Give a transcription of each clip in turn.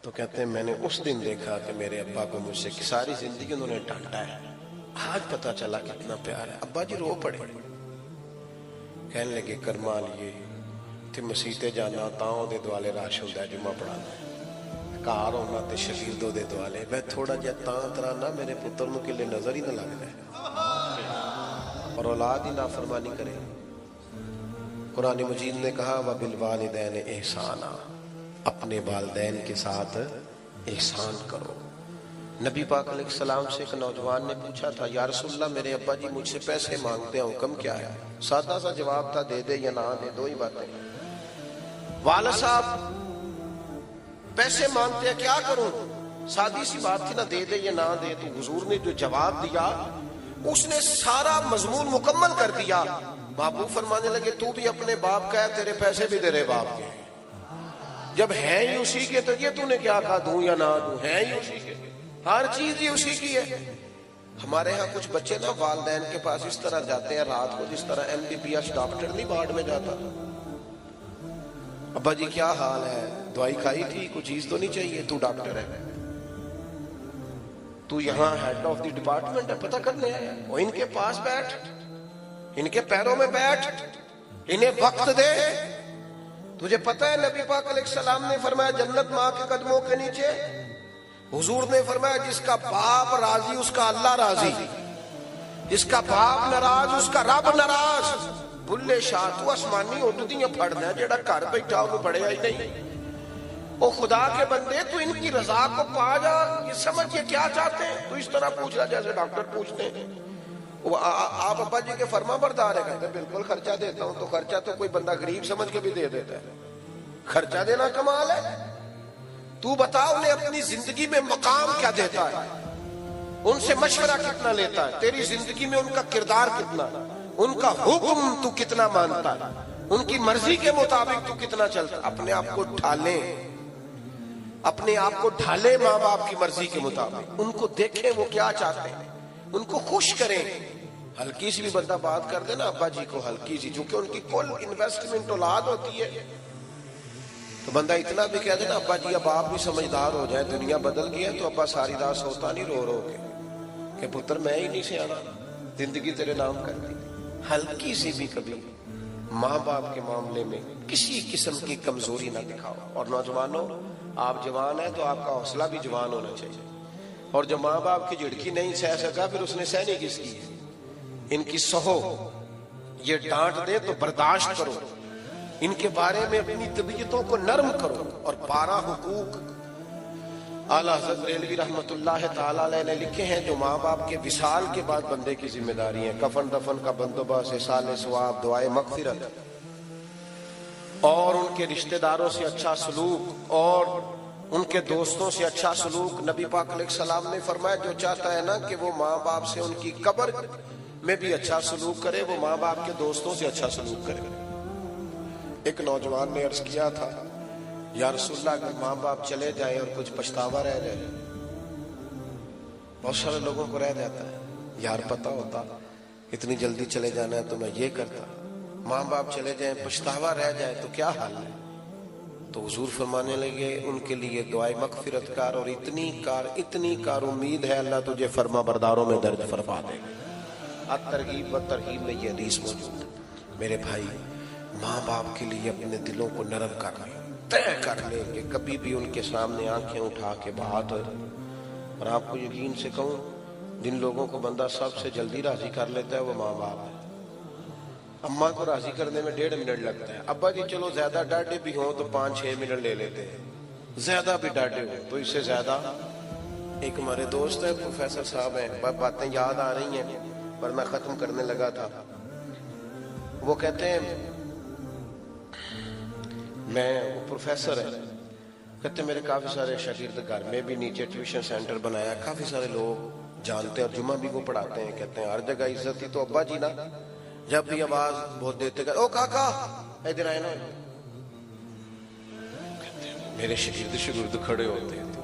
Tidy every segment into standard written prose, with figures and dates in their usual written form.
تو کہتے ہیں میں نے اس دن دیکھا کہ میرے ابا کو مجھ سے ساری زندگی انہوں نے ڈانٹا ہے، آج پتا چلا کتنا پیار ہے۔ ابا جی رو پڑے، کہنے لگے کرمال یہ تے مسیتے جانا تاؤں دے دوالے راش ہوتا ہے جمعہ پڑھانا، کار ہونا تے شگیردوں دے دوالے، میں تھوڑا جہا تاں ترانا میرے پتر نو کلے نظر ہی نہ لگ رہا ہے اور اولاد ہی نافرمانی کرے۔ قرآن مجید نے کہا وَبِالْوَالِدَيْنِ احسانا، اپنے والدین کے ساتھ احسان کرو۔ نبی پاک علیہ السلام سے ایک نوجوان نے پوچھا تھا یا رسول اللہ میرے ابا جی مجھ سے پیسے مانگتے ہیں، حکم کیا ہے؟ سادہ سا جواب تھا، دے دے یا نہ دے، دو ہی باتیں۔ والد صاحب پیسے مانگتے ہیں کیا کروں؟ سادی سی بات تھی نا، دے دے یا نہ دے۔ تو حضور نے جو جواب دیا اس نے سارا مضمون مکمل کر دیا۔ بابو فرمانے لگے تو بھی اپنے باپ کا ہے، تیرے پیسے بھی تیرے باپ کے، جب ہیں ہی اسی کے تو یہ تو نے کیا کہا دوں یا نہ دوں، ہیں ہی اسی کے، ہر چیز ہی اسی کی ہے۔ ہمارے ہاں کچھ بچے نا والدین کے پاس اس طرح جاتے ہیں رات کو جس طرح MBBS ڈاکٹر نہیں وارڈ میں جاتا، ابا جی کیا حال ہے، دوائی کھائی تھی، کوئی چیز تو نہیں چاہیے، تو ڈاکٹر ہے، تو یہاں ہیڈ آف دی ڈپارٹمنٹ ہے، پتہ کرنے آیا، وہ ان کے پاس بیٹھ، ان کے پیروں میں بیٹھ، انہیں وقت دے۔ تجھے پتہ ہے نبی پاک علیہ السلام نے فرمایا جنت ماں کے قدموں کے نیچے، حضور نے فرمایا جس کا باپ راضی اس کا اللہ راضی، جس کا باپ ناراض اس کا رب ناراض۔ بلے شاہ تو آسمانی اٹھدیاں پھڑنا ہے جڑا گھر بیٹھا انہوں پڑھیا ہی نہیں۔ او خدا کے بندے تو ان کی رضا کو پا جا، یہ سمجھ یہ کیا چاہتے ہیں، تو اس طرح پوچھ رہا جیسے ڈاکٹر پوچھتے ہیں آپ ابا جی کے فرما بردار ہے، کہتے ہیں بالکل خرچہ دیتا ہوں۔ تو خرچہ تو کوئی بندہ غریب سمجھ کے بھی دے دیتا ہے، خرچہ دینا کمال ہے۔ تو بتا انہیں اپنی زندگی میں مقام کیا دیتا ہے، ان سے مشورہ کتنا لیتا ہے، تیری زندگی میں ان کا کردار کتنا، ان کا حکم تو کتنا مانتا ہے، ان کی مرضی کے مطابق تو کتنا چلتا ہے۔ اپنے آپ کو ڈھالیں، اپنے آپ کو ڈھالیں ماں باپ کی مرضی کے مطابق، ان کو دیکھیں وہ کیا چاہتے ہیں، ان کو خوش کریں۔ ہلکی سی بھی بندہ بات کر دے نا ابا جی کو، ہلکی سی، چونکہ ان کی کل انویسٹمنٹ اولاد ہوتی ہے، تو بندہ اتنا بھی کہہ دے نا ابا جی اب آپ بھی سمجھدار ہو جائے، دنیا بدل گئی ہے، تو ابا ساری رات سوتا نہیں رو رو کے کہ پتر میں ہی نہیں سیانا، زندگی تیرے نام کر دی۔ ہلکی سی بھی کبھی ماں باپ کے معاملے میں کسی قسم کی کمزوری نہ دکھاؤ۔ اور نوجوانوں آپ جوان ہیں تو آپ کا حوصلہ بھی جوان ہونا چاہیے، اور جو ماں باپ کی جھڑکی نہیں سہ سکا پھر اس نے سہنی کس کی ہے، ان کی سہو، یہ ڈانٹ دے تو برداشت کرو، ان کے بارے میں اپنی طبیعتوں کو نرم کرو۔ اور 12 حقوق اعلیٰ حضرت بریلوی رحمت اللہ تعالی علیہ نے لکھے ہیں جو ماں باپ کے وصال کے بعد بندے کی ذمہ داری ہیں: کفن دفن کا بندوبست، ایصال ثواب، دعائے مغفرت، اور ان کے رشتہ داروں سے اچھا سلوک، اور ان کے دوستوں سے اچھا سلوک۔ نبی پاک علیہ السلام نے فرمایا جو چاہتا ہے نا کہ وہ ماں باپ سے ان کی قبر میں بھی اچھا سلوک کرے، وہ ماں باپ کے دوستوں سے اچھا سلوک کرے۔ ایک نوجوان نے عرض کیا تھا یا رسول اللہ اگر ماں باپ چلے جائیں اور کچھ پچھتاوا رہ جائے، بہت سارے لوگوں کو رہ جاتا ہے یار پتہ ہوتا اتنی جلدی چلے جانا ہے تو میں یہ کرتا، ماں باپ چلے جائیں پچھتاوا رہ جائے تو کیا حال ہے؟ تو حضور فرمانے لگے ان کے لیے دعائے مغفرت کار، اور اتنی کار امید ہے اللہ تجھے فرما برداروں میں درج فرما دے گا۔ الترغیب و ترہیب میں یہ حدیث موجود ہے۔ میرے بھائی ماں باپ کے لیے اپنے دلوں کو نرم کر لیں، طے کر لیں کہ کبھی بھی ان کے سامنے آنکھیں اٹھا کے بات۔ اور آپ کو یقین سے کہوں جن لوگوں کو بندہ سب سے جلدی راضی کر لیتا ہے وہ ماں باپ ہے۔ اماں کو راضی کرنے میں 1.5 منٹ لگتا ہے، ابا جی چلو زیادہ ڈاڈے بھی ہوں تو 5-6 منٹ لے لیتے ہیں، زیادہ بھی ڈاڈے ہوں تو اس سے زیادہ۔ ایک ہمارے دوست ہے پروفیسر صاحب ہیں، باتیں یاد آ رہی ہیں پر میں ختم کرنے لگا تھا۔ وہ کہتے ہیں میں پروفیسر ہے، کہتے ہیں میرے کافی سارے شاگرد گھر میں بھی نیچے ٹیوشن سینٹر بنایا، کافی سارے لوگ جانتے ہیں اور جمعہ بھی وہ پڑھاتے ہیں، کہتے ہیں ہر جگہ عزت ہی تو ابا جی نا، جب بھی آواز بہت دیتے گا او کاکا ادھر آئے نا، میرے شاگرد کھڑے ہوتے ہیں تو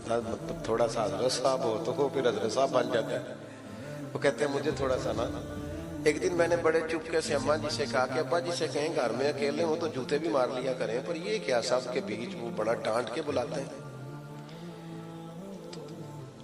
مطلب تھوڑا سا حضرت صاحب ہو تو وہ پھر حضرت صاحب بن جاتا ہے۔ وہ کہتے ہیں مجھے تھوڑا سا نا، ایک دن میں نے بڑے چپکے سے اماں جی سے کہا کہ ابا جی سے کہیں گھر میں اکیلے ہوں تو جوتے بھی مار لیا کریں، پر یہ کیا سب کے بیچ وہ بڑا ڈانٹ کے بلاتے ہیں۔